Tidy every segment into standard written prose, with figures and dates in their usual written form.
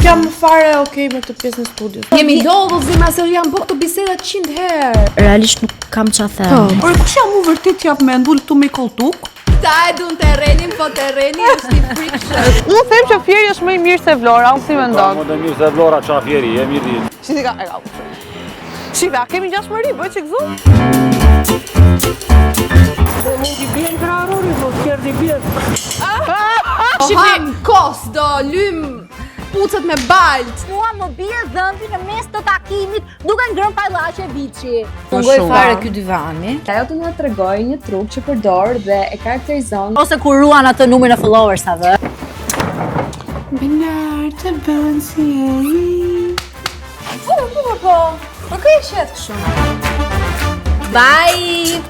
jam fare okay me këtë pjesën e studios. Jemi lodhur zemra se jam bërë këtë biseda 100 herë. Realisht nuk kam ç'a them. Por kush jam u vërtet jap me ndul këtu me kolltuk? Ta e dun terrenin, po terreni është i frikshëm. Unë them që Fieri është më i mirë se Vlora, unë si mendon. Më të mirë se Vlora qa Fieri, e mirë di. Shiti ka, e ka. Shiva, kemi gjashmëri, bëj që gëzu? Shqipim kos do lym pucët me balt. Mua më bie dhëmbi në mes të takimit duke ngrënë pajllaqe Viçi. Fungoj fare ky divani. Ajo të na tregoj një truk që përdor dhe e karakterizon. Ose kur ruan atë numrin e followersave. Benar të bën si e Po. Po kë e shet kështu? Bye.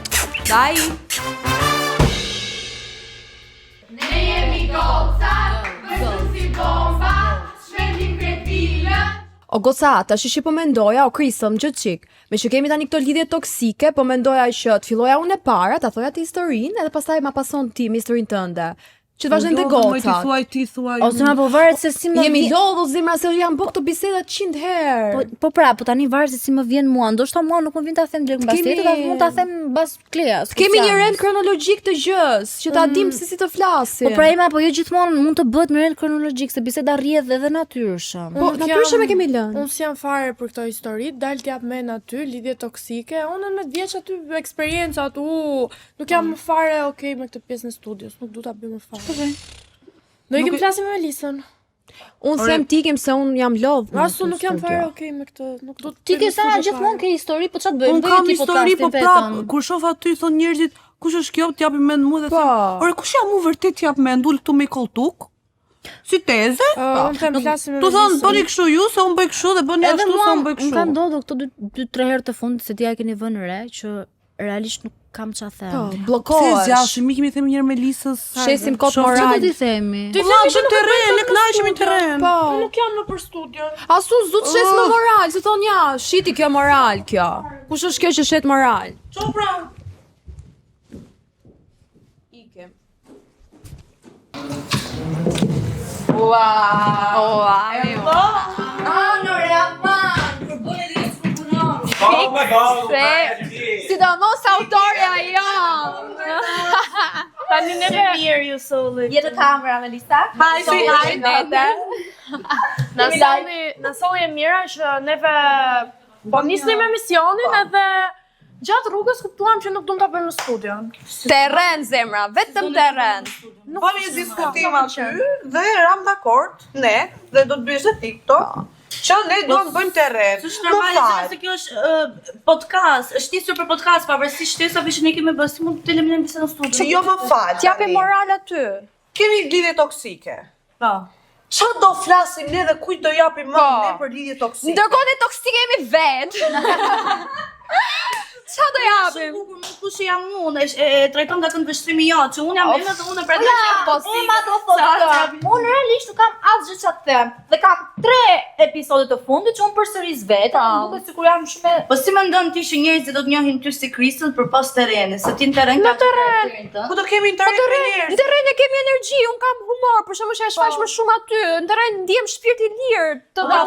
Bye. Ne jemi gocat, bëjmë si bomba, shmendim kretile. O goca, tash që po mendoja, o krisëm gjë çik. Me që kemi tani këto lidhje toksike, po mendoja që të filloja unë e para, ta thoja ti historinë, edhe pastaj ma pason ti me historinë tënde. Që të vazhdojnë të gocat. Ti thuaj. Ose më po varet se si më Jemi lodhur zemra se jam bërë këtë biseda 100 herë. Po tani varet se si më vjen mua. Ndoshta mua nuk më vjen ta them direkt mbas tjetër, por mund ta them mbas Kleas. Kemi një rend kronologjik të gjës, që ta dim se si të flasim. Po pra Ema, po jo gjithmonë mund të bëhet në rend kronologjik, se biseda rrjedh edhe natyrshëm. Po natyrshëm e kemi lënë. Unë s'jam fare për këto histori, dal t'jap me naty, lidhje toksike. Unë në 10 vjeç aty eksperiencat, nuk jam më fare okay me këtë pjesën e studios, nuk du ta bëj më fare. Do i kem flasim me Elisën. Unë them tikim se unë jam lodh. Asu nuk jam fare okay me këtë, nuk do të. Ti ke sa gjithmonë ke histori, po ç'të bëjmë? Unë kam histori, po prap, kur shoh aty thon njerëzit, kush është kjo, t'japin mend mua dhe them, "Ore kush jam u vërtet jap me ndul këtu me kolltuk?" Si teze? Unë them flasim me Tu thon Elisën. bëni kështu ju, se unë bëj kështu dhe bëni ashtu se unë bëj Unë ka kështu. ndodhur këto 2-3 herë të fundit se ti ja keni vënë re që realisht nuk kam ç'a them. Se Bllokohesh. zgjashim, mi kemi thënë një herë me Lisës. Shesim kot Shoh, moral. Çfarë do t'i themi? Ti themi që në terren, ne kënaqemi në terren. Po. Nuk jam në për studion. Asu zut shes me moral, se thon ja, shiti kjo moral kjo. Kush është kjo që shet moral? Ço pra? Ikem. Oh my God! Sidomos autorja jam. Tani neve mirë ju solli. Jetë kamera me Lisa. Na solli e mira që neve po nisnim emisionin edhe gjatë rrugës kuptuam që nuk duam ta bëjmë në studion. Terren zemra, vetëm terren. Bëmi një diskutim aty dhe ram dakord, ne, dhe do të bësh TikTok, që ne duam bëjmë terren. Është normale se kjo është podcast, është nisur për podcast, pavarësisht shtesave që ne kemi bërë, si mund të eliminojmë bisedën në studio. Që jo më fal. T'japim moral aty. Kemi lidhje toksike. Po. Ç'a do flasim ne dhe kujt do japim më ne për lidhje toksike? Ndërkohë ne toksike jemi vet. Qa do japim? Kush jam unë, e trajton nga këndvështrimi jo, që unë jam Ema dhe unë e pretendoj që Po si ma do thotë. Unë realisht nuk kam asgjë ç'a të them. Dhe kam 3 episode të fundit që unë përsëris vetë, duket sikur jam shumë. Po si mendon ti që njerëzit do të njohin ty si Kristën përpas terrenit, se ti në terren ka karakterin tënd? Ku do kemi në terren me njerëz? Në terren e kemi energji, unë kam humor, për shembull që e shfaq më shumë aty. Në terren ndiem shpirti i lirë, të ndoj,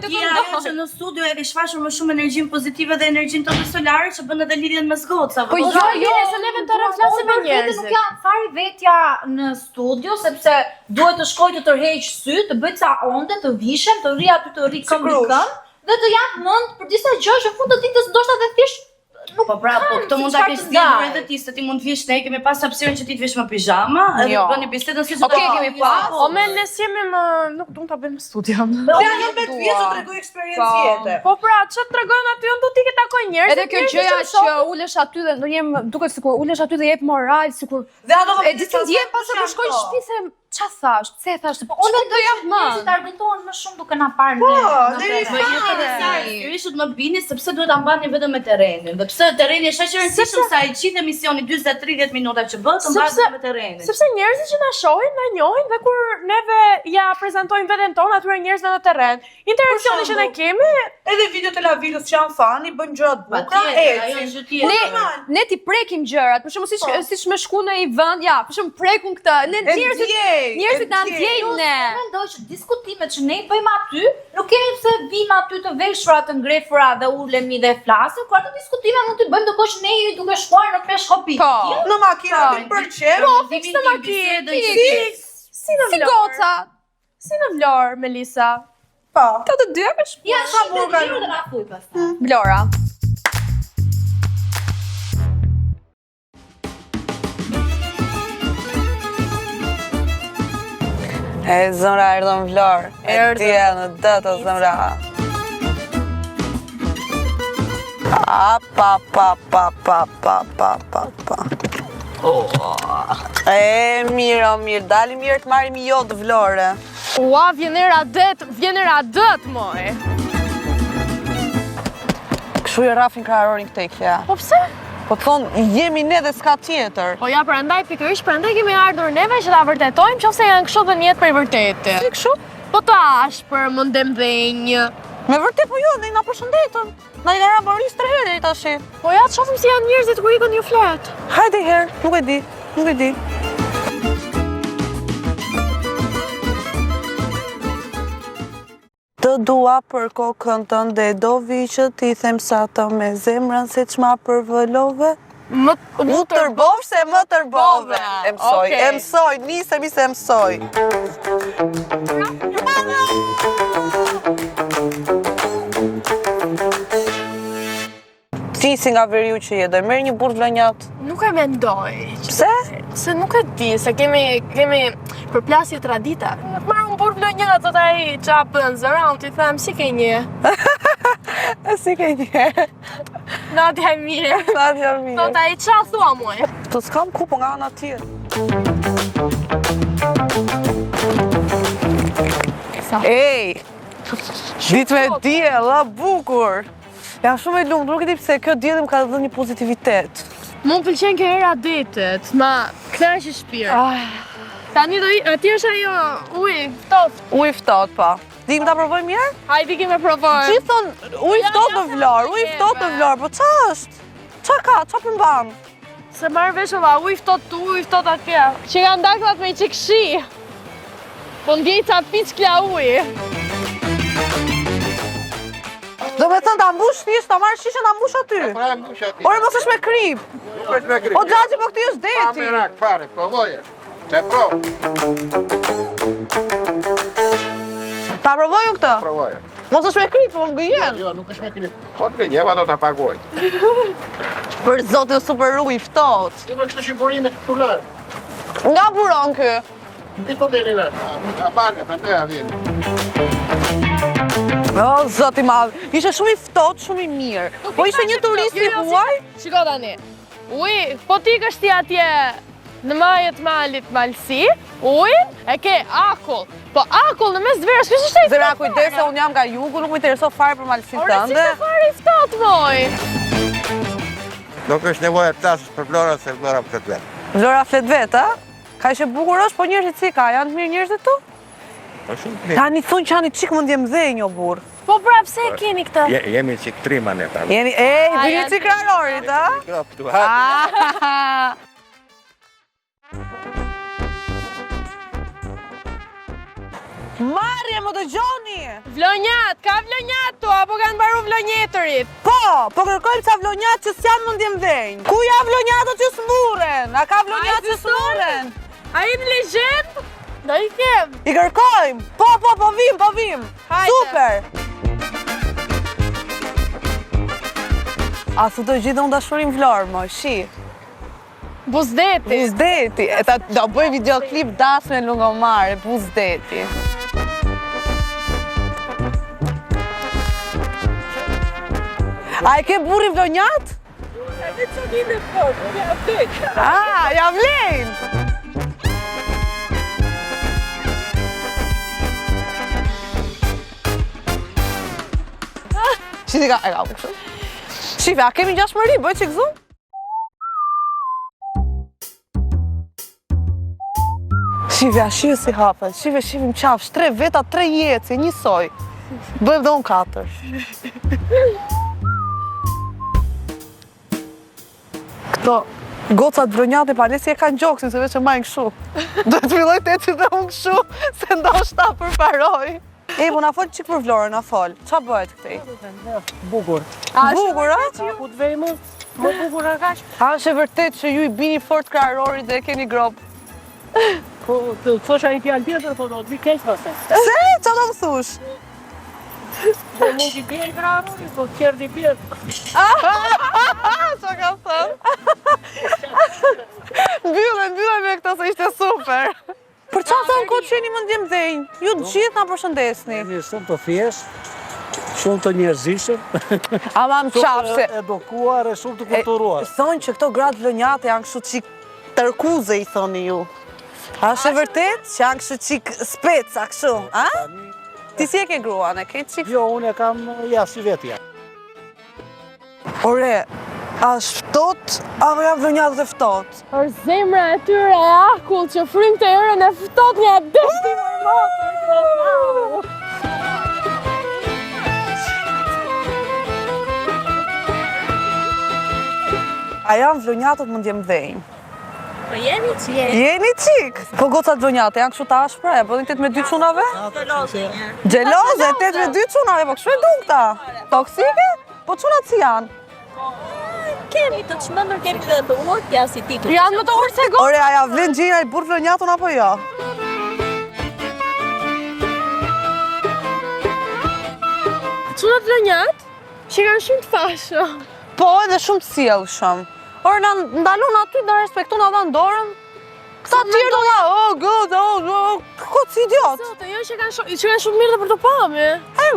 të Ajo që në studio e ke shfaqur më shumë energjinë pozitive dhe energjinë tonë solare që bën edhe lidhjen mes gocave. Po jo, se neve të flasim me njerëzit. Nuk jam fare vetja në studio sepse duhet të shkoj të tërheq sy, të bëj ca onde, të vishem, të rri aty të rri këmbë dhe të jap mend për disa gjëra që në fund të ditës ndoshta dhe thjesht Po pra, po këtë mund ta kesh zgjedhur edhe ti se ti mund të vish, ne kemi pas hapësirën që ti të vish me pijama, edhe të bëni bisedën si çdo. Kemi pas. O me ne jemi më nuk duam ta bëjmë në studion. Ja jam vetë vjetë të tregoj eksperiencë jete. Po pra, ç'a tregojnë aty, unë do t'i ke takoj njerëz. Edhe kjo gjëja që ulesh aty dhe ndonjëherë duket sikur ulesh aty dhe jep moral, sikur Dhe ato e di ti ndjen pas sa shkoj në shtëpi se ç'a thash? Pse e thash? unë do jap më. Njerëzit argumentohen më shumë duke na parë ne. Sigurisht do të bini sepse duhet ta mbani vetëm me terrenin. Dhe pse terreni është aq i rëndësishëm sa i gjithë emisioni 40-30 minuta që bëhet të mbahet me terrenin. Sepse njerëzit që na shohin, na njohin dhe kur neve ja prezantojmë veten tonë atyre njerëzve në terren. Interaksioni që ne kemi, edhe videot e Lavilës që janë fani, bëjnë gjëra të bukura, Ne ti prekim gjërat, për shembull siç më shku në një vend, ja, për shembull prekun këtë, ne njerëzit Njerëzit na ndjejnë ne. Mendoj që diskutimet që ne i bëjmë aty, nuk kemi pse vim aty të veshura, të ngrefura dhe ulemi dhe flasim, kur ato diskutime mund t'i bëjmë ndërkohë që ne jemi duke shkuar në peshkopi. Në makina të përqer. Po, fiks të makinë. Si goca. Si në Vlorë, Melisa. Po. Të të dy apo shkruaj? Ja, shumë të dhe na thuj pastaj. Vlora. E zëmra erdhën Vlorë. Erdhë në dëtë zëmra. E mirë, dali mirë të marim jodë Vlore. Ua, vjenera dët, moj. Këshu i rafin kraharorin këtë i kja. Po pse? Po të thonë, jemi ne dhe s'ka tjetër. Po ja, prandaj pikërisht, prandaj kemi ardhur neve që ta vërtetojmë qofse janë kështu dhe njetë për i vërtetë. Si kështu? Po të ashpër, më ndemdhenjë. Me vërtet po jo, ne i nga përshëndetëm. Na i nga raboris 3 herë i tashi. Po ja, të shofim si janë njerëzit kur ikën ju flet. Hajde herë, nuk e di. Të dua për kokën tënde, do vi që ti them sa të me zemrën se çma përvëllove. Më tërbov se më tërbove. E mësoj, nisemi se mësoj. Ti si nga veriu që je, do e merr një burr vlonjat? Nuk e mendoj. Pse? Se nuk e di, se kemi përplasje tradita. Marr un burr vlonjat, thot ai qa bën zëra, unë t'i them si ke një. Si ke një? Nadia e mirë. Thot ai qa thua muj. Të s'kam ku po nga ana tjetër. Ej, ditë me diell, a bukur. Jam shumë e lumtur, nuk e di pse kjo dielli më ka dhënë një pozitivitet. Mu pëlqen kjo era detet, ma knaq i shpirt. Tani aty është ajo uji ftohtë. Uji ftohtë, po. Dim ta provoj mirë? Hajde kemi provoj. Gjithë thon uji ftohtë në Vlorë, uji ftohtë në Vlorë, po ç'a është? Ç'a ka? Ç'a përmban? Se marr vesh valla, uji ftohtë tu, uji ftohtë atje. Që kanë dalë me çikshi. Po ndjej ca pickla uji. Do me thënë ta mbush thjesht, ta marrë shishën ta mbush aty. Ore mos është me krip. O xhaxhi, po këtu është deti. Pa merak fare, provoje. Te prov. Ta provoju këtë? Provoje. Mos është me krip, po më gëjen. Jo, nuk është me krip. Po të gënjeva do ta pagoj. Për zotin super uji ftohtë. Ti më kështë shqipurime këtu lërë. Nga buron ky? Ti po deri lërë. A bane, për te a vjen. O, zoti madh, ishe shumë i ftohtë, shumë i mirë. Po ishe një turist i huaj? Shiko tani. Uji, po ti kështi atje në majët malit malsi, ujin e ke akull. Po akull në mes të verës, kështë ishte i ftohtë? Zera, kujdes se unë jam nga jugu, nuk më intereso fare për malsin tënde. Ore, si shte fare i ftohtë, moj? Nuk është nevojë të plasësh për Vlora, se Vlora flet vetë. Vlora flet vetë, a? Ka ishe bukur është, po njerëzit si ka, janë të mirë njerëzit tu? Tani thonë që janë i qikë mund jem dhenj, o burë. Po pra, pse e keni këtë? Jemi qik trima ne ta. Jeni, dini qik rarorit, a? Marje, më dëgjoni! Vlonjat, ka vlonjat tu, apo kanë baru vlonjetërit? Po kërkojmë ca vlonjat që s'janë mund jem dhenj. Ku ja vlonjatët që s'muren? A ka vlonjat që s'muren? A i në legjend? Do i kem. I kërkojmë! Po vim! Super! A su të gjithë unë dashurim Vlorë, më, shi? Buzdeti. E ta do bëj videoklip dasme në lungomare, Buzdeti. A e ke burri vlonjat? E dhe që një në fërë, ja vlejnë. Ja vlejnë! Shiti ka, e ka u kështë. Shife, a kemi gjashmëri, bëj që këzu? Shive, a shive si hapet, shive më qafsh, 3 veta, 3 jetësi, njësoj. Bëjmë dhe unë 4. Këto Gocat vlonjate pa lesi e kanë gjoksin, se veç e majnë këshu. Do të filloj të eci dhe unë këshu, se ndoshta përparoj. Po na fol qik për Vlorën, na fol. Qa bëhet këtej? Bukur. Bukur, a? Ku të vej më bukur a kash? A është e vërtet që ju i bini fort krarorit dhe e keni grop? Po, të thosha një fjallë tjetër, po do të vi keq pastaj. Se? Qa do më thush? Po mund t'i bjerë krarorit, po t'kjerë t'i bjerë. Qa ka thënë? Mbyllë me këta se ishte super. Për qa thonë ko që jeni më ndjem dhenjë? Ju të gjithë nga përshëndesni. Jemi shumë të thjesht, shumë të njerëzishëm, Ama më qafë se... edukuar e shumë të kulturuar. Thonë që këto gratë vlonjate janë kështu qik tërkuze, i thoni ju. A është e vërtet që janë kështu qik speca, kështu, a? Ti si e ke gruan, e ke qik? Jo, unë e kam si vetja. Ore, a është ftot, apo janë vlonjatët e ftot? Është zemra e tyre e akull që frymë të erën e fëtot një adeshti mërmotë. A janë vlonjatët më ndjem dhejnë? Po jemi qik. Jeni qik? Po gocat vlonjate janë kështu të ashpra, e bëdhin 8-2 çunave? Gjeloze, 8-2 çunave, po kështu e dukta. Toksike? Po çunat si janë? Kemi të çmendur, kemi dhe të urtja si ti. Janë më të urtë se go. Ore, aja vlen gjina i burë vlonjatun apo jo? Çunat vlonjat, që kanë shumë të fashë. Po, edhe shumë të sjellshëm. Ore, na ndalun aty, na respekton adha dorën. Këta tjerë do nga, këtë si idiot. Zote, jo që kanë shumë mirë dhe për të pame.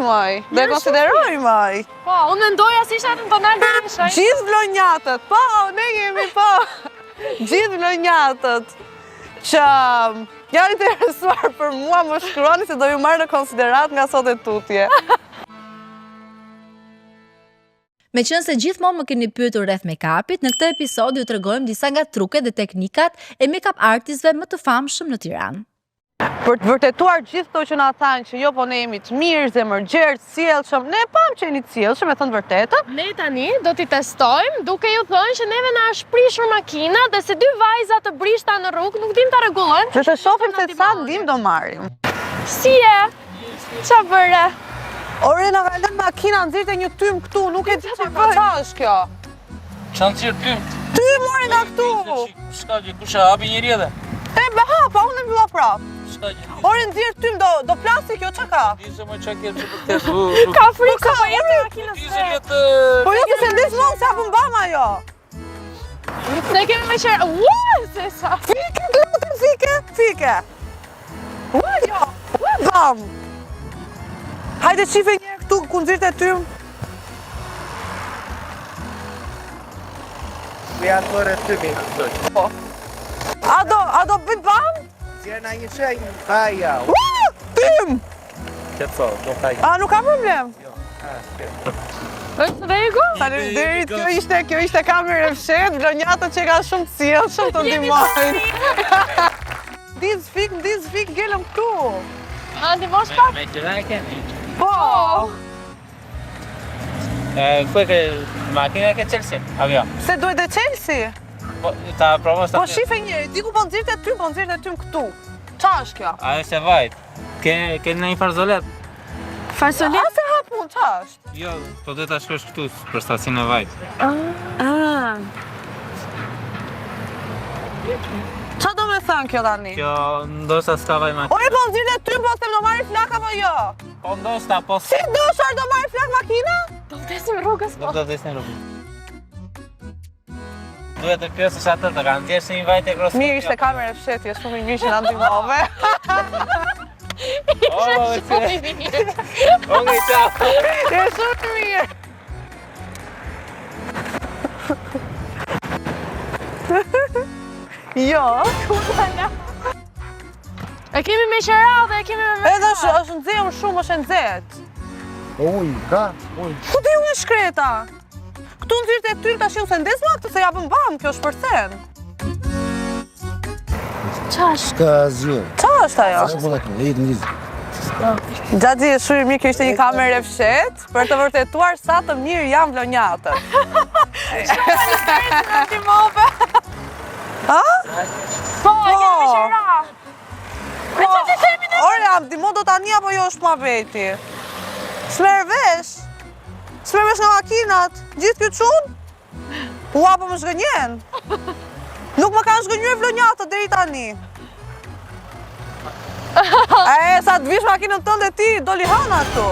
Maj, dhe konsideroj, maj. Po, unë mendoja si ishte atë në banal dhe në shaj. Gjithë vlonjatët, po, ne jemi, po. Gjithë vlonjatët që janë interesuar për mua më shkruani se do ju marrë në konsiderat nga sot e tutje. Me qënë se gjithmonë më keni pyetur rreth make-upit, në këtë episod ju tregojmë disa nga truket dhe teknikat e make-up artistëve më të famshëm në Tiranë. Për të vërtetuar gjithë to që na thanë që jo po ne jemi të mirë, zemërgjerë, sjellshëm, ne pam që jeni të sjellshëm, e thënë vërtetën. Ne tani do t'i testojmë duke ju thënë që neve na është prishur makina dhe se dy vajza të brishta në rrugë nuk dim ta rregullojmë. Dhe të shohim se sa ndim do marrim. Si e? Qa bëre? Ore, na ka lënë makina nxirte një tym këtu, nuk e di qa është kjo. Qa nxirë tym? Tym more nga këtu. Shka gjë, kusha hapi njëri edhe? Be hapa, unë e mbylla prap. Shka gjë? Ore, nxirë tym, do plastik kjo qa ka? Dizë më qa kjerë që për të Ka frikë se po jetë makinës Dizë tre. jetë... Po jo, se ndesë mund se hapën bama jo. Ne kemi me qërë, uaa, se sa. Fike. Ua, jo, bam. Hajde qife një këtu ku nxirte tym. Me janë të tymi, Po. A do bit bam? Gjena një shenjë. Aja. Tym! Qëtëso, do taj. A, nuk ka problem. është rregull? Faleminderit, kjo ishte kamerë e fshet, vlonjatët që ka shumë të sjellshëm të ndihmojnë. Diz fik, gjelëm këtu. A, ndihmosh pak? Me qëra e kemi. Po. Ku e ke makina e ke Chelsea? Apo jo? Se duhet e Chelsea? Ta provos ta... Po shife njëri, diku po nxirte tym këtu. Qa është kjo? Ajo se vajt. Ke në një farzolet? Farsolet? A se hapun, qa është? Jo, po dhe ta shkosh këtu për stacion e vajt. Qa do me thënë kjo tani? Kjo ndoshta s'ka vaj makina. Ore, po nxirte tym, po se do marri flak apo jo? Po ndoshta, po... Si ndoshta do marri flak makina? Do vdesim rrugës po. Do vdesim rrugës. Duhet të pjosësh atë të kanë tjerë si një vajt e grosë. Mirë ishte kamerë e fshetje, shumë i mirë që na ndihmove. Ishte shumë i mirë. Okej, ciao. Je shumë i mirë. Jo. E kemi me qëra dhe e kemi me... Edhe është nxehur shumë, është nxehtë. Uj, ka? Uj. Ku ti unë shkreta? Këtu nxirte tym tash u se ndes ma këtë se japën bam, kjo është përsen. Shka zhjë. Qa është ajo? Shka bëllak, lejtë njëzë. Gjaxhi e shumë mirë, kjo ishte një kamerë e fshet, për të vërtetuar sa të mirë janë vlonjatët. Ha? Po, e kemi me qera. Me që ti themi në... Ore, Abdi, mo do tani apo jo është ma veti? S'merë vesh? S'merë vesh nga makinat? Gjithë kjo qunë? Ua, po më shgënjen? Nuk më kanë shgënjur vlonjatët deri tani. Sa të vish makinën tënde ti, do lihana këtu.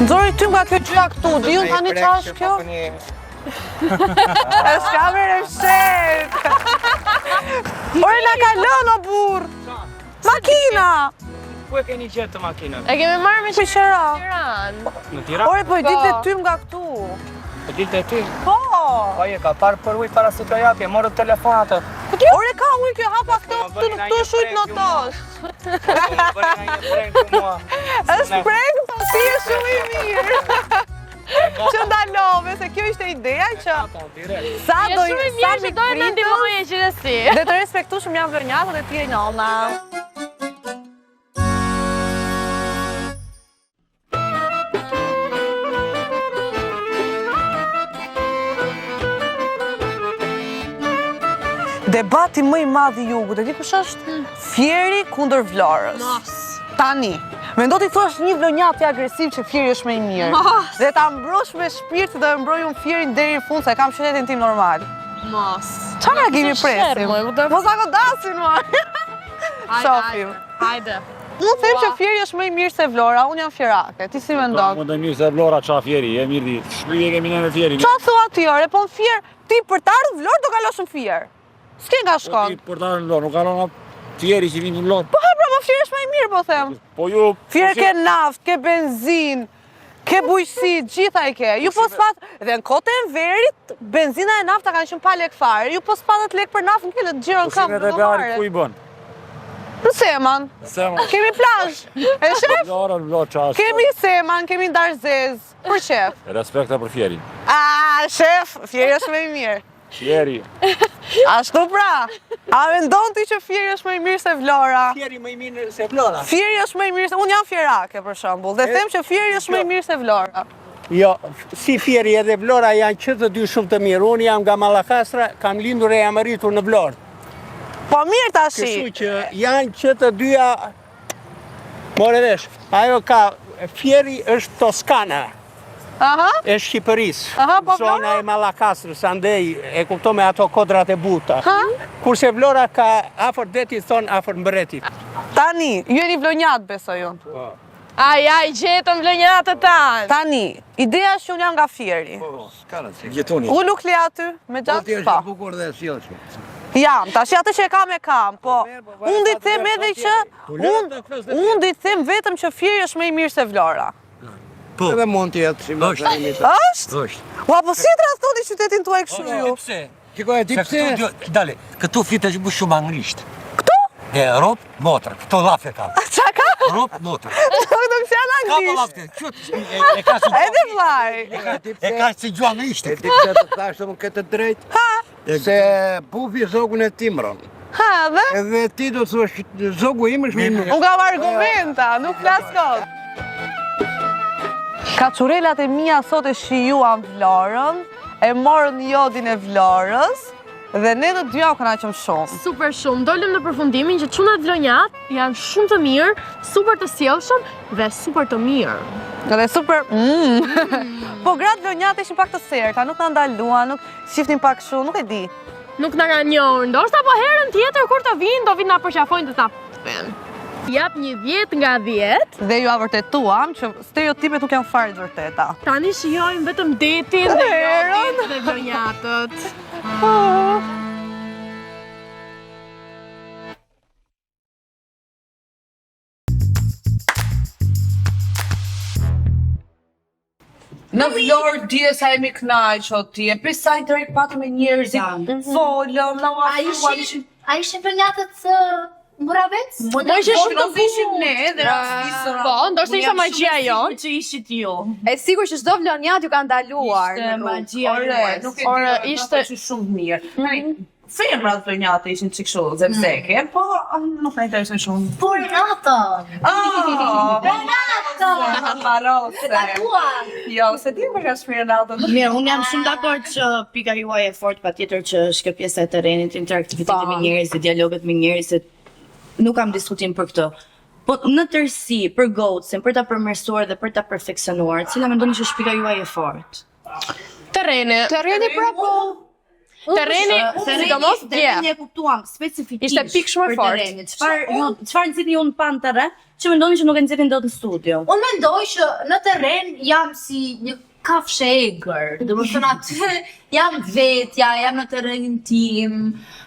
Nxori ty nga kjo gjyra këtu, di unë tani qa është kjo? E shkamer e fshet. Ore na ka lënë o burr. Makina! Ku e keni gjetë të makinën? E kemi marrë me Qira. Në Tiranë? Ore, po i ditë dhe ty nga këtu. Po dilte e ty? Po! Po je ka parë për ujë para se të japje, morë telefonat. Ore, ka ujë kjo hapa këtu shujt në tosh. është prank, po si e shumë i mirë. Që ndalove, se kjo ishte ideja që sa do i mirë që dojë në ndimoje që dhe si. Dhe të respektu shumë janë vërnjatët e tjeri në olna. Debati më i madh i jugut, e di kush është? Fieri kundër Vlorës. Tani, mendo ti thuash një vlonjat agresiv që Fieri është më i mirë. Dhe ta mbrosh me shpirt dhe mbroj unë Fierin deri në fund se kam shëndetin tim normal. Qa reagimi presim? Mos a godasin, ma! Shofim. Hajde. Unë them që Fieri është më i mirë se Vlora, unë jam fierake. Ti si mendon? Më të mirë se Vlora qa Fieri, e mirë di. Shpije kemi ne me Fierin. Qa thua ti, ore, po në Fier, ti për të ardhur Vlorë do kalosh në Fier. S'ke nga shkon? Po ti për të ardhur në Vlorë, nuk kalon nga Fieri që vinë në Vlorë. Po ha, pra, ma Fieri është më i mirë, po them. Po ju... Fier ke naft, ke benzin, ke bujqësi, gjitha i ke. Ju po s'pat, dhe në kote e verit, benzina e nafta kanë qenë pa lek fare. Ju po s'patët lek për naft në kele të gjirën kam. Pusimet e garit ku i bën? Në Seman. Kemi plazh. E shef? Vlorë qashtë. Kemi Seman, kemi Darzez. Për qef. Respekta për Fierin. A, shef, Fieri është më i mirë. Fieri. Ashtu pra. A mendon ti që Fieri është më i mirë se Vlora? Fieri më i mirë se Vlora. Fieri është më i mirë se... Unë jam fierake, për shembull, dhe them që Fieri është më i mirë se Vlora. Jo, si Fieri edhe Vlora janë që të dy shumë të mirë. Unë jam nga Mallakastra, kam lindur e jam rritur në Vlorë. Po mirë tashi. Kështu që janë që të dyja... More vesh, ajo ka... Fieri është Toskana. E Shqipërisë. Po zona e Mallakastrës, andej e kupto me ato kodrat e buta. Kurse Vlora ka afër detit thon afër mbretit. Tani, ju jeni vlonjat besoj unë. Ai, gjetëm vlonjatët tanë. Tani, ideja është që unë jam nga Fieri. Gjetoni. U luk le aty, me gjatë pa. Bukur dhe sjellshëm. Jam, tash atë që e kam, po. Unë di të them edhe që... Unë di të them vetëm që Fieri është më i mirë se Vlora. Edhe mund t'jetë si më të rimit. Është? Ua, po si të rastoni qytetin tuaj kështu ju? Pse? Qikoj e di pse? Dale, këtu fite që bu shumë anglisht. Këtu? E, ropë, motrë, këto lafe ka. Qa ka? Ropë, motrë. Nuk se janë Ka anglisht. po lafte, qëtë, e ka si gju... Edhe vlaj. E ka si gju anglisht. E di pse të thashtë më këtë drejt? Se pufi zogun e timron. Dhe? Edhe ti do të thuash zogu im është më i mirë. Unë kam argumenta, nuk flas kot. Kaçurelat e mia sot e shijuan Vlorën, e morën jodin e Vlorës, dhe ne të dyja u kënaqëm shumë. Super shumë. Dolëm në përfundimin që çunat vlonjat janë shumë të mirë, super të sjellshëm dhe super të mirë. Dhe super... Po gratë vlonjat ishin pak të serta, nuk na ndaluan, nuk shifnin pak shumë, nuk e di. Nuk na kanë njohur, ndoshta po herën tjetër kur të vinë, do vinë na përqafojnë të ta pen. Jap një 10 nga 10. Dhe ju avërtetuam që stereotipet nuk janë fare të vërteta. Tani shijojmë vetëm detin dhe jodin dhe vlonjatët. Në Vlorë dje sa jemi kënaq o ti, e prej sa interakt patëm me njerëzit, folëm, na A ishin vlonjatët Mravec? Mo ishte shumë të ishim ne dhe rastisë. Po, ndoshta ishte magjia jon. Që ishit ju. E sigur që çdo vlonjat ju ka ndaluar. Ishte magjia juaj. Nuk e di, ishte shumë mirë. Femrat vlonjate ishin çik kështu zemzeke, po nuk na interesoi shumë. Po Renaton. Jo, se di për ka shmirë Renaton. Mirë, unë jam shumë dakord që pika juaj e fortë patjetër që është kjo pjesa e terrenit, interaktiviteti me njerëzit, dialoget me njerëzit. Nuk kam diskutim për këtë. Po në tërësi, për gocën, për ta përmirësuar dhe për ta perfeksionuar, cila mendoni që është pika juaj e fortë? Terreni prapo. Terreni, sidomos terreni e kuptuam specifikisht. Ishte pikë shumë e fortë. Çfarë nxitni ju në pan terren, që mendoni që nuk e nxitni dot në studio? Unë mendoj që në terren jam si një kafshë e egër. Domethënë aty jam vetja, jam në terrenin tim,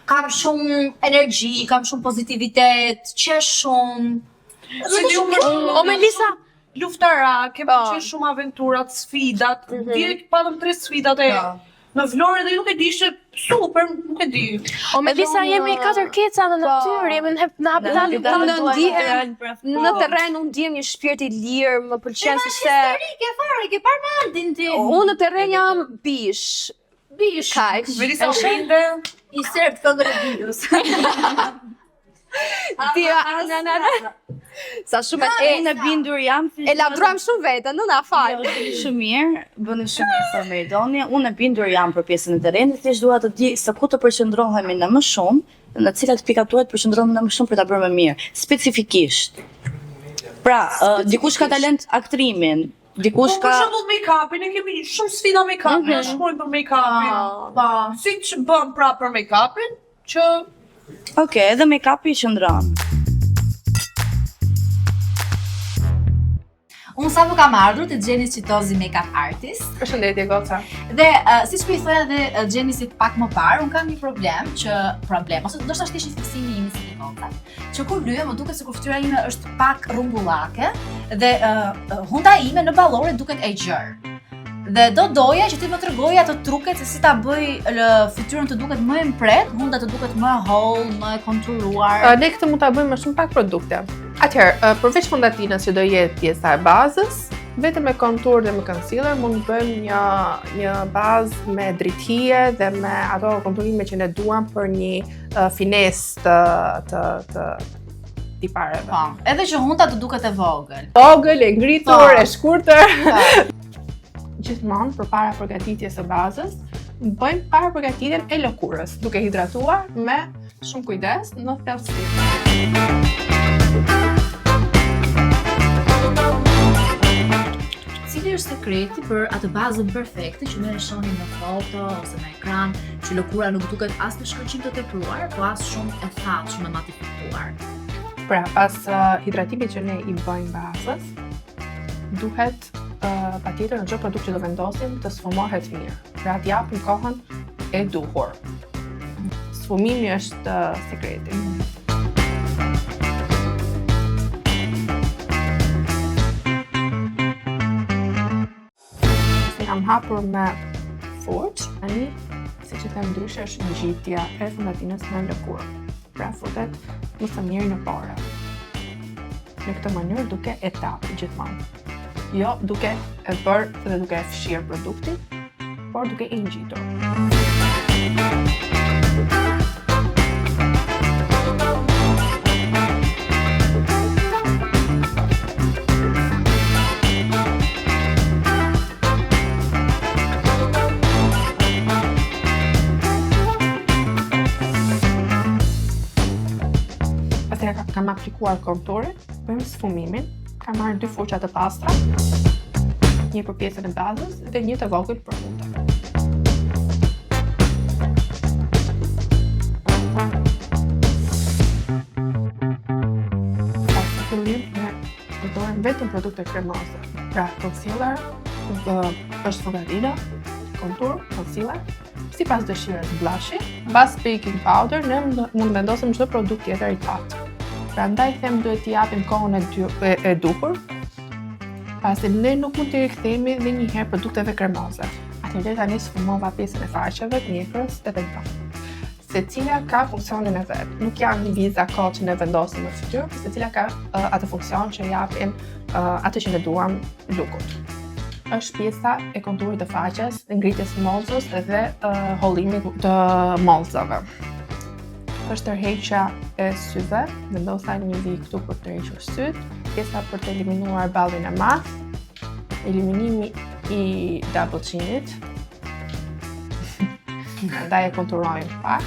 kam shumë energji, kam shumë pozitivitet, qesh shumë. O Melisa, Luftara, kemi qenë shumë aventurat, sfidat. Direkt patëm 3 sfidat e në Vlorë dhe nuk e di ishte super, nuk e di. O Melisa, jemi 4 keca në natyrë, jemi në habitat. Në terren unë ndjem një shpirt i lirë, më pëlqen se Ke fare, ke parë Mendin ti. unë në terren jam bish. Kaq. Melisa u binde. I sert këngën e Dios. Sa shumë Unë e bindur jam. e lavdruam shumë veten, në na fal. Shumë mirë, bëni shumë mirë sa Maridoni. Unë e bindur jam për pjesën e terrenit, thjesht dua të di se ku të përqendrohemi në më shumë, në cilat pikat tuaj të përqendrohemi në më shumë për ta bërë më mirë, specifikisht. Pra, dikush ka talent aktrimin, dikush ka Për shembull make-upin, ne kemi shumë sfida make-upin, ne shkojmë për make-upin. Siç bëm pra për make-upin, që Okej, edhe make-upi qëndron. Unë sa më kam ardhur të Gjenis Qitozi make-up artist. Përshëndetje goca. Dhe siç po i thoya edhe Gjenisit pak më parë, un kam një problem, ose ndoshta është thjesht fiksimi im si goca. Që kur lyhem më duket sikur fytyra ime është pak rrumbullake dhe hunda ime në ballore duket e gjerë. Dhe doja që ti më tregoja ato truket se si ta bëj fytyrën të duket më e mpret, hunda të duket më holl, më e konturuar. Ne këtë mund ta bëjmë me shumë pak produkte. Atëherë, përveç fondatinës që do jetë pjesa e bazës, vetëm me kontur dhe me concealer mund të bëjmë një bazë me dritije dhe me ato konturime që ne duam për një finesë të tipareve. Po, edhe që hunda të duket e vogël. Vogël, e ngritur, e shkurtër. Gjithmonë përpara përgatitjes së bazës, bëjmë para përgatitjen e lëkurës, duke hidratuar me shumë kujdes në thellësi. Cili është sekreti për atë bazën perfekte që ne e shohim në foto ose në ekran, që lëkura nuk duket as në shkëlqim të tepruar, po as shumë e thatshme, matifikuar. Pra, pas hidratimit që ne i bëjmë bazës, duhet patjetër në çdo produkt që do vendosim të sfumohet mirë. Pra të japim kohën e duhur. Sfumimi është sekreti. Jam hapur me furç, tani siç e them ndryshe është ngjitja e fondatinës në lëkurë. Pra futet më së miri në pore. Në këtë mënyrë duke etapë gjithmonë. Jo duke e bërë dhe duke e fshirë produktin, por duke i ngjitur. Pastaj kam aplikuar konturin, bëjmë sfumimin. Kam marrë 2 fuqa të pastra, një për pjesën e bazës dhe një të vogël për fundë. Pas të fillim, ne përdorem vetëm produkte kremoze. Pra, concealer, është fondatina, kontur, concealer, sipas dëshirës blushi, pas baking powder, ne mund vendosim çdo produkt tjetër i thatë. Prandaj them duhet t'i japim kohën e duhur, pasi ne nuk mund t'i rikthehemi dhe njëherë produkteve kremoze. Atëherë tani sfumova pjesën e faqeve, mjekrës edhe gjallë. secila ka funksionin e vet. Nuk janë lëvizja kohë që ne vendosim në fytyrë, por secila ka atë funksion që japin atë që ne duam lukut. Është pjesa e konturit të faqes, ngritjes së mollzës dhe hollimit të mollzave. Është tërheqja e syve, vendosa një vi këtu për të tërhequr syt, pjesa për të eliminuar ballin e madh, eliminimi i double chinit. Ndaj e konturojmë pak.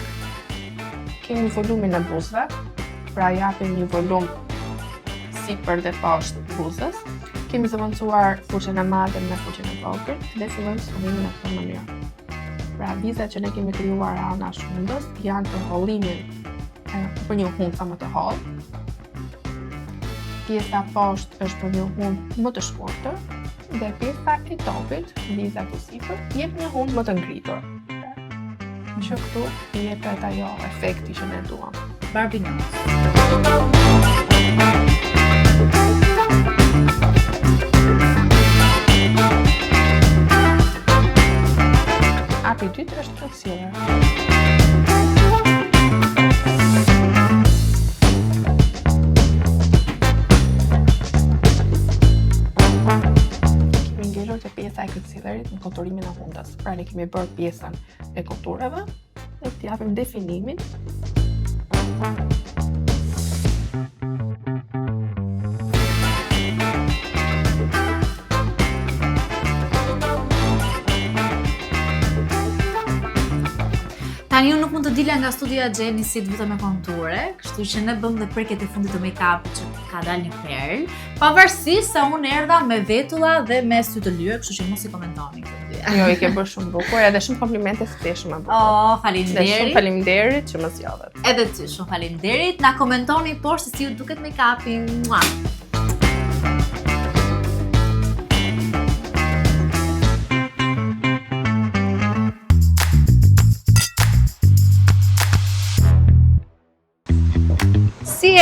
Kemi volumin e buzëve, pra japim një volum sipër dhe poshtë buzës. Kemi zëvendësuar fuqen e madhe me fuqen e vogël dhe fillojmë studimin në këtë mënyrë. Pra vizat që ne kemi krijuar anash hundës janë për hollimin për një hundë sa më të hollë. Pjesa poshtë është për një hundë më të shkurtër dhe pjesa e topit, viza të sipër, jep një hundë më të ngritur. Që këtu jepet ajo efekti që ne duam. Barbie Nose. Arti i dytë është concealer. Kemi ngelur te pjesa e concealerit në konturimin e hundës. Pra ne kemi bërë pjesën e kontureve dhe t'i japim definimin. Tani unë nuk mund të dilja nga studia Gjenisit vetëm me konture, kështu që ne bëm dhe prekjet e fundit të make-upit që ka dalë një perl, pavarësisht se unë erdha me vetulla dhe me sy të lyer, kështu që mos i komentoni këtë dy. Jo, i ke bërë shumë bukur, edhe shumë komplimente së të shumë bukur. Oh, faleminderit. Dhe shumë faleminderit që më zgjodhet. Edhe ty shumë faleminderit. Na komentoni poshtë se si ju duket make-upi. Mua. Si e?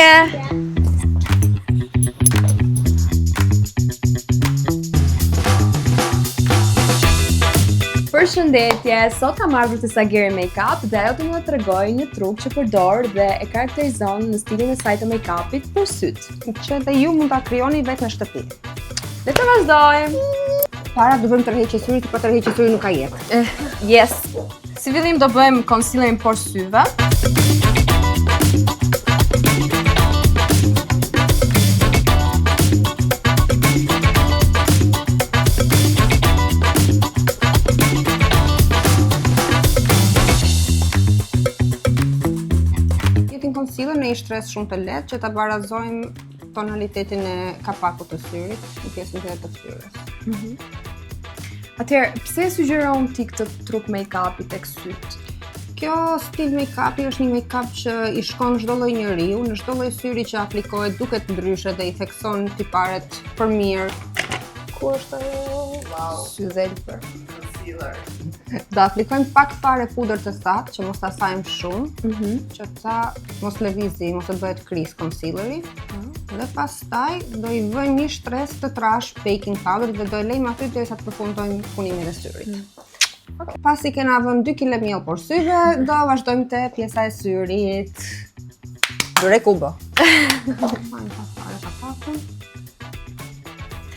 Përshëndetje, sot kam ardhur te Sageri Makeup dhe ajo do më tregoj një truk që përdor dhe e karakterizon në stilin e saj të make-upit për syt, që dhe ju mund ta krijoni vetë në shtëpi. Le të vazhdojmë. Para do bëjmë tërheqje syrit, por tërheqje syrit nuk ka jetë. Yes. Si fillim do bëjmë concealerin por syve. Concealer në një shtresë shumë të lehtë që ta barazojmë tonalitetin e kapakut të syrit në pjesën tjetër të fytyrës. Atëherë, pse sugjeron ti këtë truk make-upi tek syt? Kjo stil make-upi është një make-up që i shkon çdo lloj njeriu, në çdo lloj syri që aplikohet duket ndryshe dhe i thekson tiparet për mirë. Ku është ajo? Wow. Sy dhelpër. Concealer. Do aplikojmë pak fare pudër të thatë që mos ta sajmë shumë, që ta mos lëvizi, mos të bëhet kris concealeri. Dhe pastaj do i vëjmë një shtresë të trash baking powder dhe do e lejmë aty derisa të përfundojmë punimin e syrit. Pasi kena vënë 2 kg miell por syve, do vazhdojmë te pjesa e syrit. Dore kubo.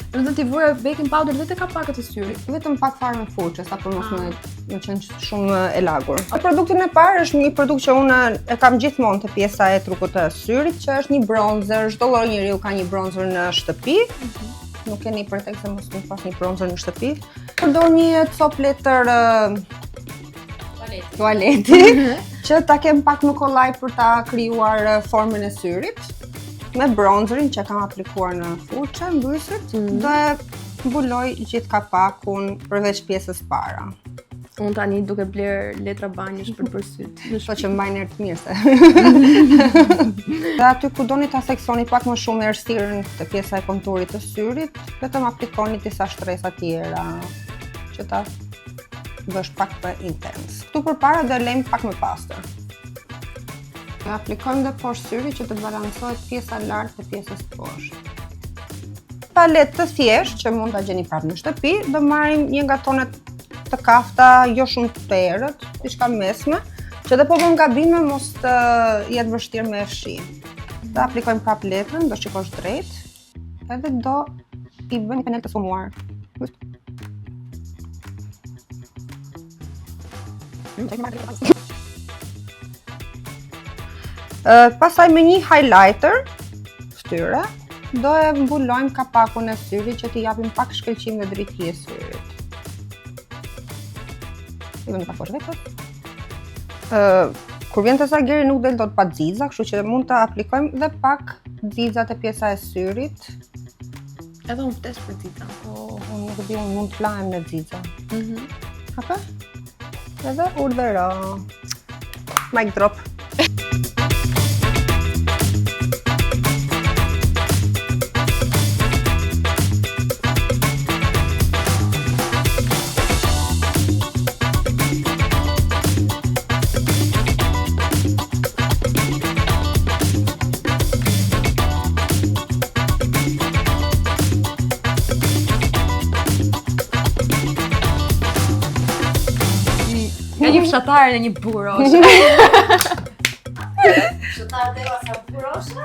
Do të vujë baking powder dhe te kapakët e syrit. Vetëm pak fare me furçë, sa për mos më qenë shumë e lagur. Produktin e parë është një produkt që unë e kam gjithmonë te pjesa e trukut të syrit, që është një bronzer. Çdo lloj njeriu ka një bronzer në shtëpi. Nuk keni pretekst se mos pas një bronzer në shtëpi. Përdor një cop letër tualeti që ta kem pak më kollaj për ta krijuar formën e syrit. Me bronzerin që kam aplikuar në furçe, mbysit, dhe mbuloj gjithë kapakun përveç pjesës para. Unë tani duke bler letra banjësh për syt. Po që mbajnë erë të mirë se. Dhe aty ku doni ta seksoni pak më shumë errësirën te pjesa e konturit të syrit, vetëm aplikoni disa shtresa tjera që ta bësh pak më intens. Këtu përpara do e lejmë pak më pastër. Ne aplikojmë dhe poshtë syrit që të balancohet pjesa lartë e pjesës poshtë. Palet të thjeshtë që mund ta gjeni prapë në shtëpi, do marrim një nga tonet të kafta, jo shumë të errët, diçka mesme, Që dhe po bëm gabime mos të jetë vështirë me shi. Do aplikojmë prap letrën, do shikosh drejt, edhe do I bën një panel të sfumuar. Pastaj me një highlighter ftyre, do e mbulojmë kapakun e syrit që t'i japim pak shkëlqim dhe drejtësi e syrit. I bëjmë pak poshtë vetë. Kur vjen te Sageri nuk del dot pa xixa, kështu që mund ta aplikojmë dhe pak xixa te pjesa e syrit. Edhe unë vdes për xixa. Unë nuk di, unë mund të flahem me xixa. Hapa? Edhe urdhëro. Mic drop. Një fshatare në një burosh. Fshatare deva sa burosha?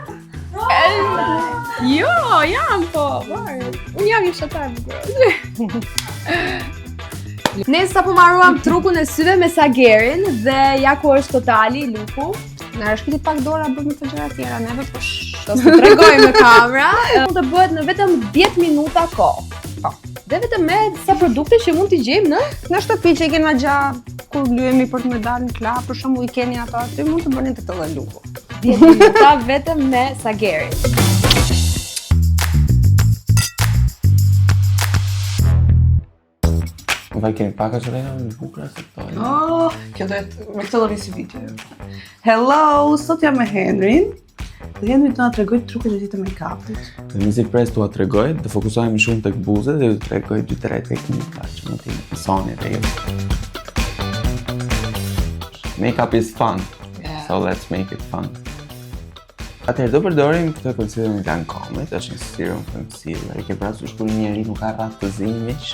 Jo, jam po, unë jam një fshatare burosh. Ne sapo marruam trukun e syve me Sagerin dhe ja ku është totali luku. Na rishkiti pak dora bëjmë të gjëra tjera, neve po do të tregoj me kamera. Mund të bëhet në vetëm 10 minuta kohë. Po. Dhe vetëm me sa produkte që mund t'i gjejmë në shtëpi që I kena gjatë kur lyhemi për të me dalë në klub, për shembull I keni ato aty, mund të bëni të këtë dhe luku. 10 minuta vetëm me Sagerin. Vaj keni paka që rejna në bukra se këto. Kjo do jetë me këtë do risi video. Hello, sot jam me Henrin. Dhe Henri do na tregoj truket e tij të make-upit. Dhe nësi pres t'u tregoj, dhe fokusohemi shumë tek buzët dhe t'u tregoj 2-3 teknika që mund t'i mësoni dhe ju. Make-up is fun, so let's make it fun. Atëherë do përdorim këtë konsiler në Lancome, është një serum concealer. I ke parasysh kur një njeri nuk ka rrath të zi miq,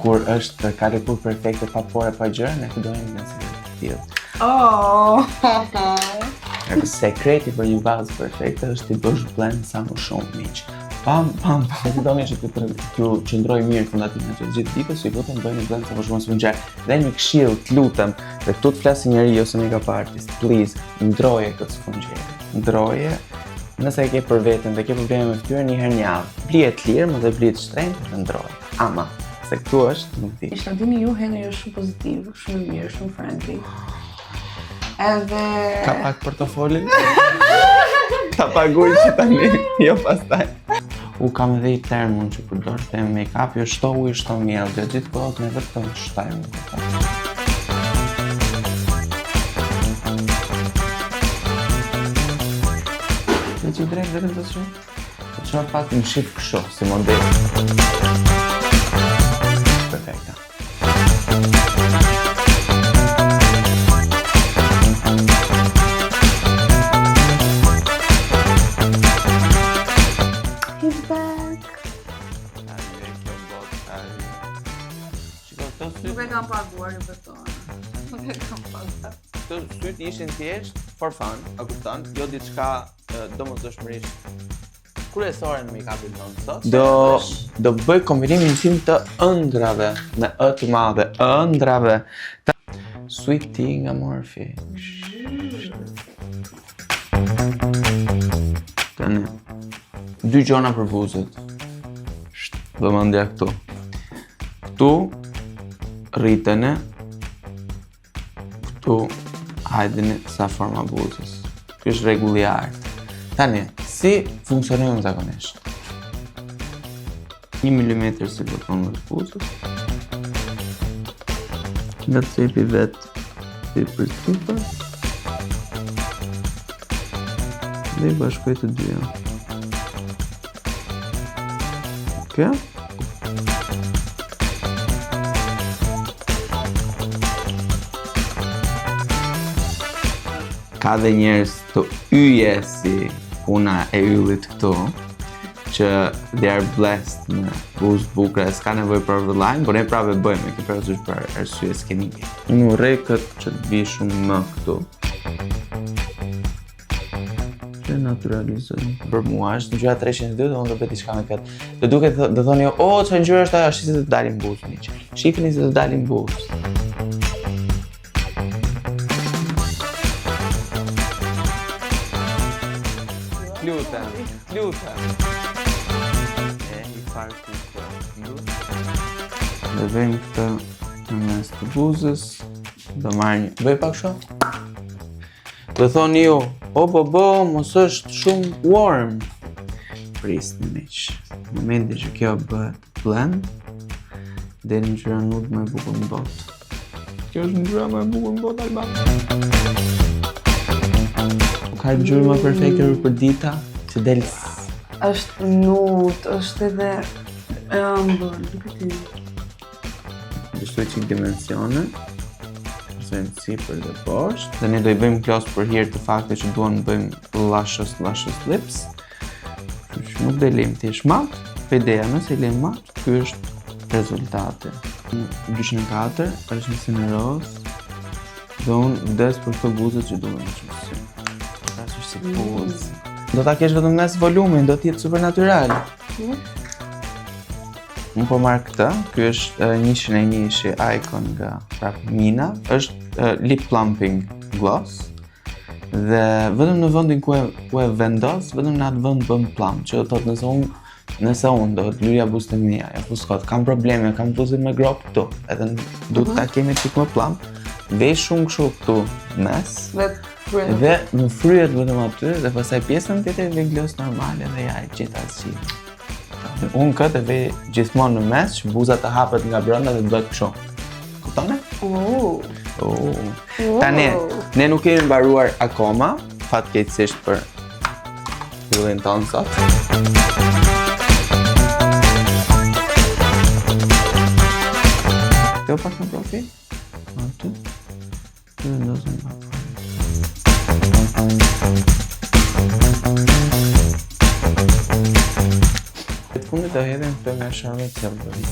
kur është ka lëkurë perfekte pa pore pa gjëra, ne përdojmë concealer të tillë. Sekreti për një bazë perfekte është t'i bësh blend sa më shumë miq. Pam, ti do që t'ju qëndroj mirë fondatina që gjithë ditës, ju lutem bëjnë një blend sa më shumë sfungjer. Dhe një këshill, t'lutem, dhe këtu të flasë njeri ose make-up artist, please, ndroje këtë sfungjer. Ndroje, nëse e ke për veten dhe ke probleme me fytyrën një herë një javë. Blije të lirë, më dhe blije të shtrenjtë dhe ndroje. Ama, se këtu është, nuk di. Ishtadimi ju, Henri është shumë pozitiv, shumë mirë, shumë friendly. Edhe... Ka pak portofolin? Ta paguj që tani, jo pastaj. U kam edhe I termon që përdor të make-up, jo shto ujë, shto miell, dhe gjithë kohët me vetëm shtajmë. Dhe që drejt vetëm të shumë? Të që pak në shqip kësho, si model. Perfekta. He's back. Nuk e kam paguar në beton. Nuk e kam paguar. Këto syt ishin thjesht for fun, a kupton? Jo diçka domosdoshmërisht kryesore në make-upin tonë sot. Do bëj kombinimin tim të ëndrave me ë të madhe, ëndrave. Sweet tea nga Morphe. Tani. 2 gjona për buzët. Vëmendja këtu. Këtu rritene. Këtu hajdeni sa forma buzës. Ky është rregulli I artë. Tani, si funksionojnë zakonisht? 1 mm silikon në buzës. Nga cepi vetë I për sipër. Dhe I bashkoj të dyja. Kjo? Ka dhe njerës të yje si puna e yllit këtu, që they are blessed me buzë bukra, s'ka nevojë për vëllain, por ne prapë bëjmë, kjo për arsye skenike. Unë urrej këtë që të vi shumë më këtu. Që naturalizojnë. Për mua është në gjyra 302 dhe unë do bëti shka me këtë. Dhe duke dhe thoni jo, o, që në gjyra është ajo, shqit se të dalin buzë, miqë. Shifini se të dalin buzë. Lutem. I farë të dhe vejmë këtë në mes të buzës. Do marrë një... Bëj pak shumë? Dhe thoni ju, o bobo, mos është shumë warm. Prisni miqë. Në momenti që kjo bëhet blend, dhe në gjyra nuk me bukur në botë. Kjo është në gjyra me bukur në botë, Alban. Ka i gjyra më perfekte për dita, që delë është nut, është edhe ëmbël, nuk e ti. Dështoj qik dimensione, përsojnë sipër dhe poshtë, dhe ne do i bëjmë klos për hir të fakte që duan bëjmë luscious lips. Që nuk do i lejmë thjesht matë, për ideja nëse i lejmë matë, ky është rezultate. 204 është një sineros, dhe unë des për këto buzët që duhe më qëmësim. Ta është si buzë. Do ta kesh vetëm mes volumin, do t'jetë super natural. Unë po marrë këtë, ky është 101 icon nga Mina, është lip plumping gloss, dhe vetëm në vendin ku e vendos, vetëm në atë vend bën plump, që do thotë nëse unë do të lyrja buzët e mia, ja fuskot, kam probleme, kam buzët me grop këtu, edhe du të ta kemi qik më plump, vej shumë kështu këtu mes, dhe më fryet vetëm aty dhe pastaj pjesën tjetër vej gloss normale dhe ja e gjitha asgjë. Unë këtë e vej gjithmonë në mes që buza të hapet nga brenda dhe të bëhet kështu. Kuptone? Tani, ne nuk kemi mbaruar akoma, fatkeqësisht për fillin tonë sot. Kjo pak në profil? Aty? Dhe ndosën pak. Këtë fundit do hedhim këto nga Charlotte Tilbury.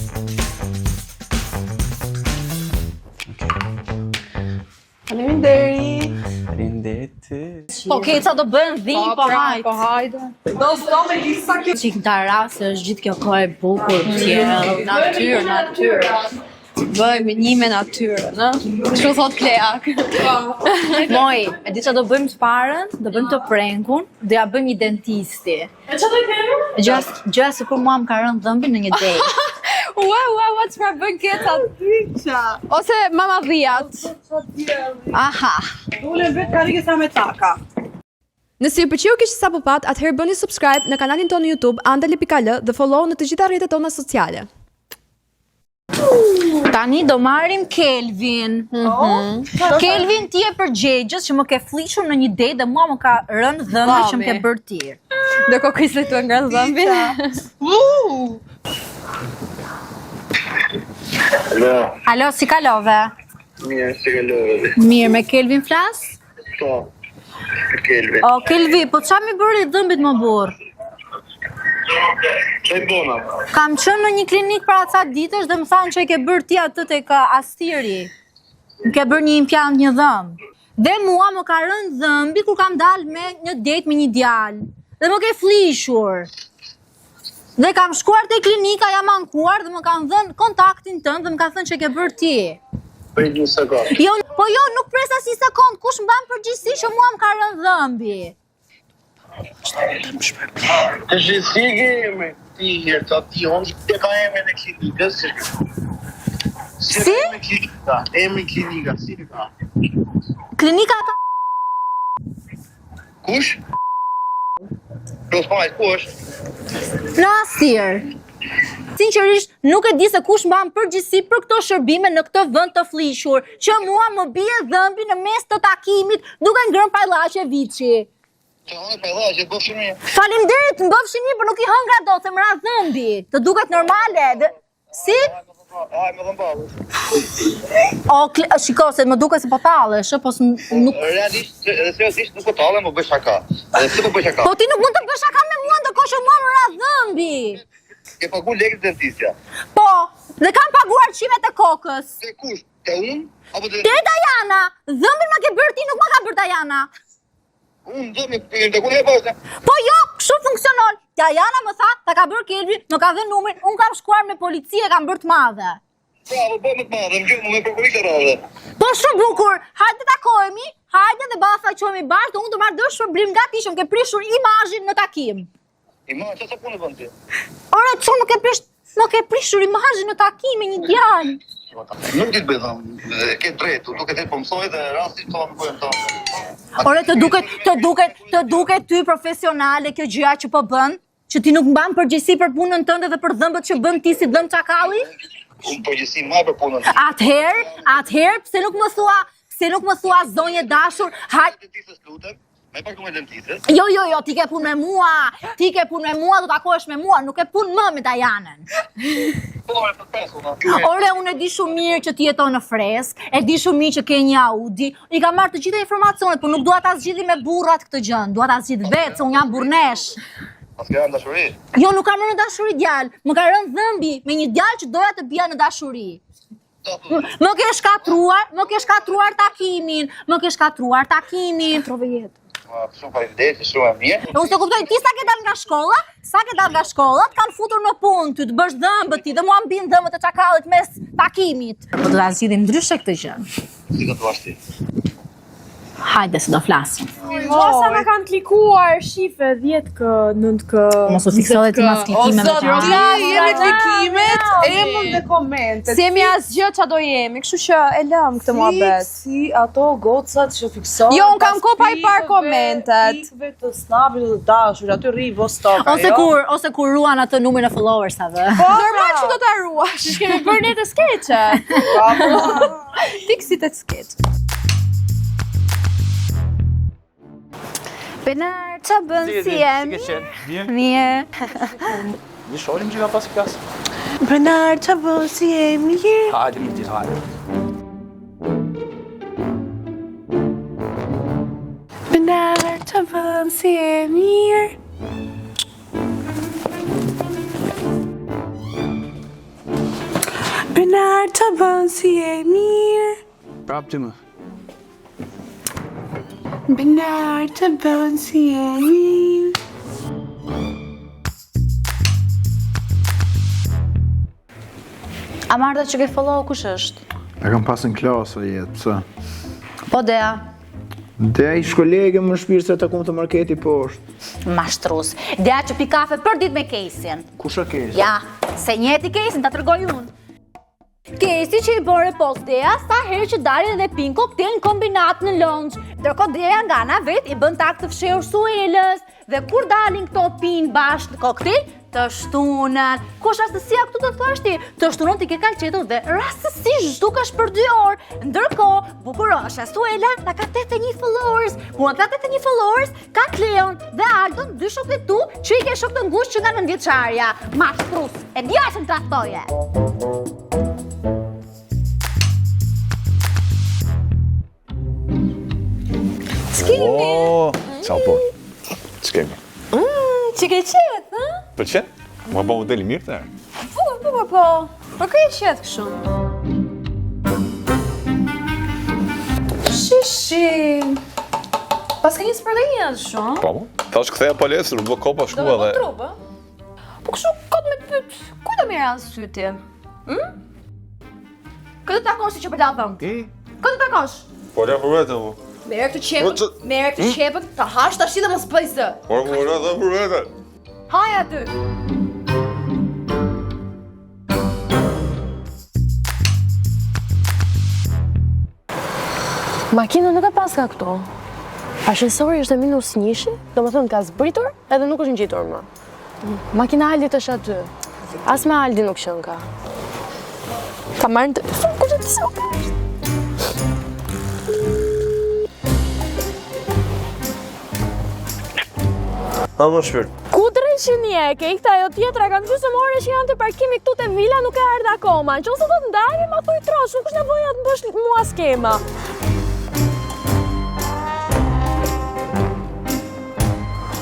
Faleminderit ty. Po keca do bëhen dhimbje, po hajde. Do sto me lisa kjo. Çik tarase është gjithë kjo kohë e bukur, tjerë, natyrë. Bëjmë një me natyrën, ë? Kështu thot Kleak. Moj, e di çfarë do bëjmë të parën? Do bëjmë të prenkun, do ja bëjmë një dentisti. E çfarë do kemi? Gjë sikur mua më ka rënë dhëmbi në një date. Ua, çfarë bën keca? Ose mama dhijat. Aha. Dule vetë karike sa me taka. Nëse ju pëlqeu kjo që sapo pat, atëherë bëni subscribe në kanalin tonë në YouTube andali.al dhe follow në të gjitha rrjetet tona sociale. Tani do marrim Kelvin. Kelvin ti e përgjegjës që më ke flishur në një date dhe mua më ka rënë dhëmbi që më ke bërë tir. Ndërkohë Krisi tu ngran dhëmbin. Alo, si kalove? Mirë, si kalove. Mirë, me Kelvin flas? Po, Kelvin. O, Kelvi, po qa mi bërë i dhëmbit më burë? Që i bona? Kam qënë në një klinik për aca ditësh dhe më thanë që i ke bërë ti atë tek astiri. Më ke bërë një implant një dhëmbë. Dhe mua më ka rënë dhëmbi kur kam dalë me një date me një djalë. Dhe më ke flishur. Dhe kam shkuar te klinika, jam ankuar dhe më kanë dhënë kontaktin tënd dhe më ka thënë që i ke bërë ti. Prit një sekund. Jo, nuk presa si sekund, kush mban përgjegjësi që mua më ka rënë dhëmbi. Të shqesige me ti herë, të ati onë të ka eme në klinikës, si? Eme klinika, si të ka? Klinika ka... Kush? Prospajt, ku është? Në Astir. Sinqerisht, nuk e di se kush mban përgjegjësi për këto shërbime në këtë vend të flishur, që mua më bie dhëmbi në mes të takimit, duke ngrënë pajllaqe viçi. Që hënë pajllaqe, bëfshi mirë. Faleminderit, më bëfshi mirë, por nuk i hëngra dot, se më ra dhëmbi. Të duket normale. Si? Aj, më dhëm balë. Shiko, se më duke se po tallesh, po nuk... Realisht, seriosisht nuk po tallem, po bëj shaka. Edhe pse po bëj shaka? Po ti nuk mund të bësh shaka me mua, ndërkohë që mua më ra dhëmbi. Ke pagu lekë dentistja? Po, dhe kam paguar qimet e kokës. Te kush? Te unë? Apo te... Te Dajana, dhëmbin ma ke bërë ti, nuk ma ka bërë Dajana. Unë dhëmbin, te ku e bërë? Po jo, kështu funksionon. Dajana më tha, ta ka bërë Kelvin, më ka dhënë numrin, unë kam shkuar me policie, kam bërë të madhe. Bravo, bë më të madhe, më gjëmë me përkëri të radhe. Po shumë bukur, hajde takohemi, hajde dhe basa qohemi bashkë, unë të marrë dërë shpërblim nga ti shumë ke prishur imazhin në takim. Imazh, që sa punë bën ti? Ore, që më ke prishur imazhin në takim me një djalë. Nuk ditë bëdhëm, ke drejtë, duke të po mësoj dhe rastit të në bëjmë të. Ore, të duket ty profesionale kjo gjëja që po bën, që ti nuk mban përgjegjësi për punën tënde dhe për dhëmbët që bën ti si dhëmb çakalli? Unë përgjegjësi më për punën. Atëherë, pse nuk më thua zonje dashur, hajde dentistës lutem. Me pak me dentistës. Jo, ti ke punë me mua. Ti ke punë me mua, do takohesh me mua, nuk ke punë më me Dajanën. Ore, unë e di shumë mirë që ti jeton në fresk, e di shumë mirë që ke një Audi, i ka marrë të gjitha informacionet, por nuk dua ta zgjidhi me burrat këtë gjën, dua ta zgjidh vetë, se unë jam burrnesh. Pas ka rënë dashuri? Jo, nuk kam rënë dashuri djalë, më ka rënë dhëmbi me një djalë që doja të bija në dashuri. Më ke shkatruar takimin. Trove jetë. Shumë faleminderit, shumë e mirë. Unë se kuptoj, ti sa ke dalë nga shkolla, të kanë futur në punë ty, të bësh dhëmbët ti, dhe mua mbin dhëmbët e çakallit mes takimit. Po do ta zgjidhim ndryshe këtë gjë. Si do të vash ti? Hajde se do flasim. Sa me kanë klikuar shife 10k, 9k... Mos u fiksove ti mas klikime me ti jemi klikimet, emën dhe komentet. Si jemi asgjë qa do jemi, kështu që e lëm këtë muhabet. Si ato gocat që fiksohen... Jo, unë kam ko pa i par komentet. Ikve të snabit dhe dashur, aty rri Vostok, Ose kur ruan atë numrin e followersave. Normal që do ta ruash. Kemi bërë një të skeqe. Tiksit e skeqe. Benar, qa bën si jemi? Mirë. Një sholim gjitha pas klasë. Benar, qa bën si jemi? Hajde, më gjithë, hajde. Benar, qa bën si jemi? Benar, qa bën si jemi? Prap të më. Benar, qa bën si jemi? A Marta që ke follow kush është? E kam pasën klasë a jetë, pëse? Po Dea. Dea i shkolege më shpirë se takum të marketi poshtë. Mashtrus. Dea që pi kafe për dit me Kesin. Kusha Kesi? Ja, se njeti Kesin, ta tërgoj unë. Kesi që i bërë post Dea, sa herë që dalin dhe pin koktel në kombinat në lunch. Ndërko Dea nga na vet i bën tak të fshehur Suelës. Dhe kur dalin këto pin bashkë në koktel, të shtunën. Kush rastësia këtu të thuash ti? Të shtunën ti ke kalqetur dhe rastësisht zhdukesh për 2 orë. Ndërkohë, bukurosha Suela ta ka 81 followers. Mua ka 81 followers, ka Kleon dhe Aldon, 2 shokë tu, që i ke shokë të ngushtë që nga 9 vjeçarja. Mashtrus, e dija që më traktoje. Ciao po. S'kemi. Që ke qetë, ha? Për qenë? Më bo modeli mirë të erë. Po. Për kë e qetë kështu? Shishi. Pas ka një spërdenja të shumë? Po, thash këtheja palesër, bë kopa shkua dhe... Do me trupë, po kështu këtë me të pytë, ku të mira në syti? Këtë të takosh si që për të thëmë? Këtë të takosh? Po, ja për vete, mu. Merë këtë qepët, të hash të ashti dhe më spëjse. Po, për vete. Haja ty. Makina nuk e pas ka këto. Ashesori është e minus njëshi, do më thënë ka zbritur edhe nuk është ngjitur më. Makina Aldit është aty. As me Aldi nuk shën ka. Ka marrë në të... Kushe të se ka është? Ha më shpirt. Ku drejt që njeke, i këta jo tjetra kanë gjysmë ore që janë të parkimi këtu te vila nuk e ardha akoma. Në qoftë do të ndajemi, ma thuj trosh, nuk është nevoja të bësh mua skema.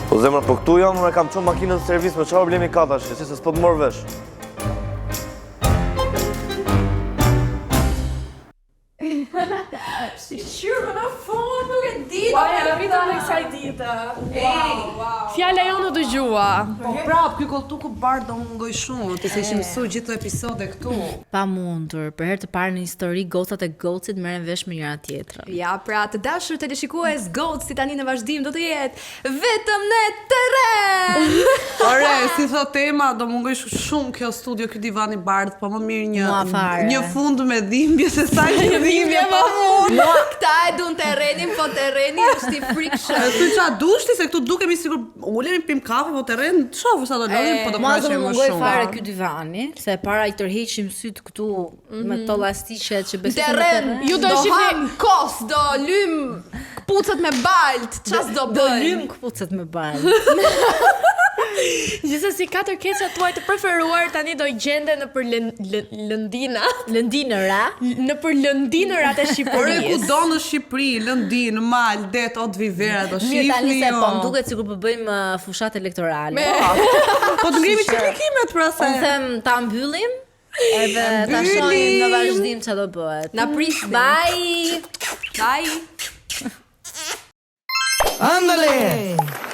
Po zemra, po këtu janë, unë e kam qënë makinën në servis, me çfarë problemi ka tash, si se s'po të morë vesh. Shqyrë në fund, nuk e di. Ja vitëm në kësaj dite. Fjala jonë u dëgjua. Po prap, ky koltuku bardh do mungoj shumë, ti se ishim mësuar gjithë episode këtu. Pamundur, për herë të parë në histori gocat e gocit merren vesh me njëra tjetrën. Ja, pra, të dashur teleshikues, Goci tani në vazhdim do të jetë vetëm në terren. Ore, si thot tema, do mungoj shumë kjo studio, ky divani bardh, po më mirë një fund me dhimbje se sa një dhimbje pa fund. Mua këta e dun terrenin, po terreni është i frikshëm. Ty qa dushti se këtu dukemi sigur ulemi pim kafe, po terren shofu sa do lodhim, po do praqemi më shumë. Mua do më fare ky divani, se para i tërheqim syt këtu me to llastiqe që besoj në terren. Ju do ham kos, do lym kpucët me balt, ças do bëj? Do lym kpucët me balt. Gjithsesi katër keqat tuaj të preferuar tani do gjenden nëpër lëndina. Lëndinëra? Nëpër lëndinërat e Shqipërisë. Ore kudo në Shqipëri, Lëndinë, Mal, Det, Ot Vivera do shihni. Mirë tani se po duket sikur po bëjmë fushat elektorale. Po të ngrimi klikimet pra se. Unë them ta mbyllim. Edhe ta shohim në vazhdim çfarë do bëhet. Na prisni. Bye. Bye. Ándale!